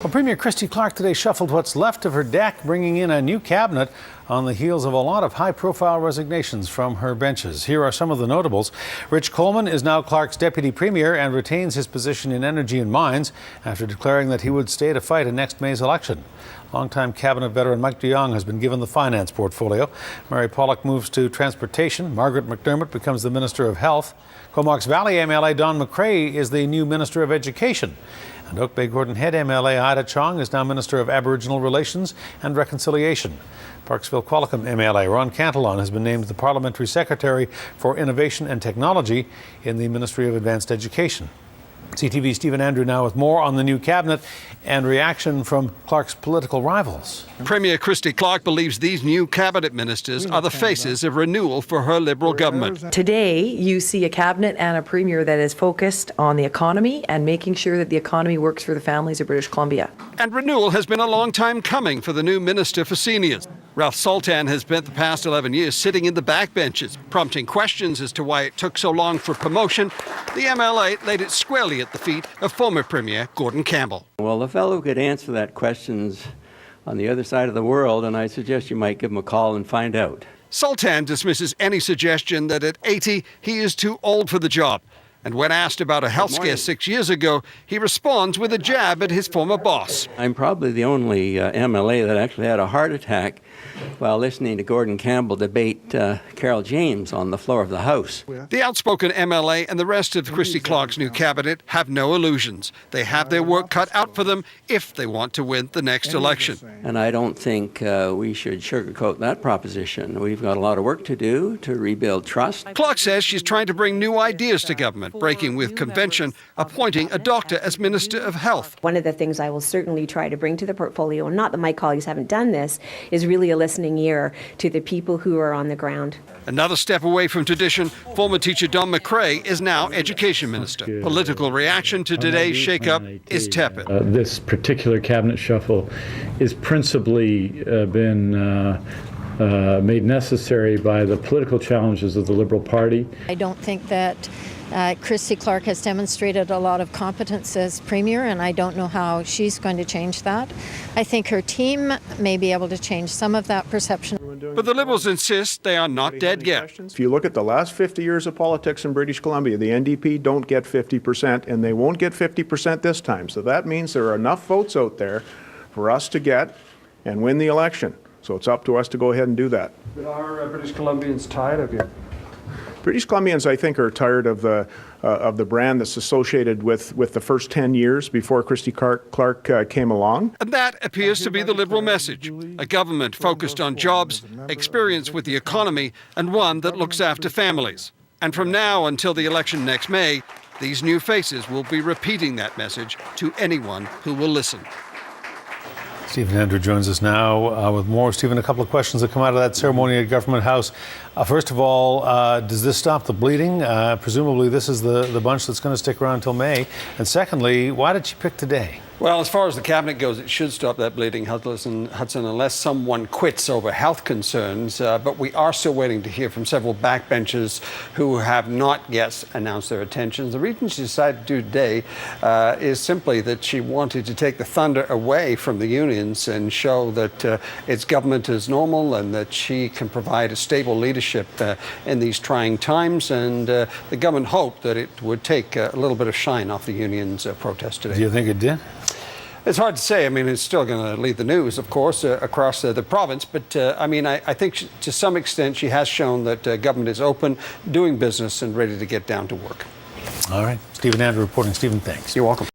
Well, Premier Christy Clark today shuffled what's left of her deck, bringing in a new cabinet on the heels of a lot of high-profile resignations from her benches. Here are some of the notables. Rich Coleman is now Clark's deputy premier and retains his position in energy and mines after declaring that he would stay to fight in next May's election. Longtime cabinet veteran Mike de Jong has been given the finance portfolio. Mary Pollock moves to transportation. Margaret McDermott becomes the Minister of Health. Comox Valley MLA Don McRae is the new Minister of Education. And Oak Bay Gordon Head MLA Ida Chong is now Minister of Aboriginal Relations and Reconciliation. Parksville Qualicum MLA Ron Cantillon has been named the Parliamentary Secretary for Innovation and Technology in the Ministry of Advanced Education. CTV's Stephen Andrew now with more on the new cabinet and reaction from Clark's political rivals. Premier Christy Clark believes these new cabinet ministers are the faces of renewal for her Liberal government. Today, you see a cabinet and a premier that is focused on the economy and making sure that the economy works for the families of British Columbia. And renewal has been a long time coming for the new Minister for Seniors. Ralph Sultan has spent the past 11 years sitting in the backbenches, prompting questions as to why it took so long for promotion. The MLA laid it squarely at the feet of former Premier Gordon Campbell. Well, the fellow who could answer that question's on the other side of the world, and I suggest you might give him a call and find out. Sultan dismisses any suggestion that at 80 he is too old for the job. And when asked about a health scare 6 years ago, he responds with a jab at his former boss. I'm probably the only MLA that actually had a heart attack while listening to Gordon Campbell debate Carol James on the floor of the House. The outspoken MLA and the rest of Christy Clark's new cabinet have no illusions. They have their work cut out for them if they want to win the next election. And I don't think we should sugarcoat that proposition. We've got a lot of work to do to rebuild trust. Clark says she's trying to bring new ideas to government, breaking with convention, appointing a doctor as Minister of Health. One of the things I will certainly try to bring to the portfolio, and not that my colleagues haven't done this, is really a listening ear to the people who are on the ground. Another step away from tradition, former teacher Don McRae is now Education Minister. Political reaction to today's shake-up is tepid. This particular cabinet shuffle is principally been made necessary by the political challenges of the Liberal Party. I don't think that Christy Clark has demonstrated a lot of competence as Premier, and I don't know how she's going to change that. I think her team may be able to change some of that perception. But the Liberals insist they are not dead yet. If you look at the last 50 years of politics in British Columbia, the NDP don't get 50%, and they won't get 50% this time. So that means there are enough votes out there for us to get and win the election. So it's up to us to go ahead and do that. But are British Columbians tired of you? British Columbians, I think, are tired of the brand that's associated with the first 10 years before Christy Clark came along. And that appears to be the Liberal message. A government focused on jobs, experience with the economy, and one that looks after families. And from now until the election next May, these new faces will be repeating that message to anyone who will listen. Stephen Andrew joins us now with more. Stephen, a couple of questions that come out of that ceremony at Government House. First of all, does this stop the bleeding? Presumably this is the bunch that's going to stick around until May. And secondly, why did she pick today? Well, as far as the cabinet goes, it should stop that bleeding, Hudson, unless someone quits over health concerns. But we are still waiting to hear from several backbenchers who have not yet announced their intentions. The reason she decided to do today is simply that she wanted to take the thunder away from the unions and show that its government is normal and that she can provide a stable leadership in these trying times. And the government hoped that it would take a little bit of shine off the unions' protest today. Do you think it did? It's hard to say. I mean, it's still going to lead the news, of course, across the province. But, I mean, I think to some extent she has shown that government is open, doing business, and ready to get down to work. All right. Stephen Andrew reporting. Stephen, thanks. You're welcome.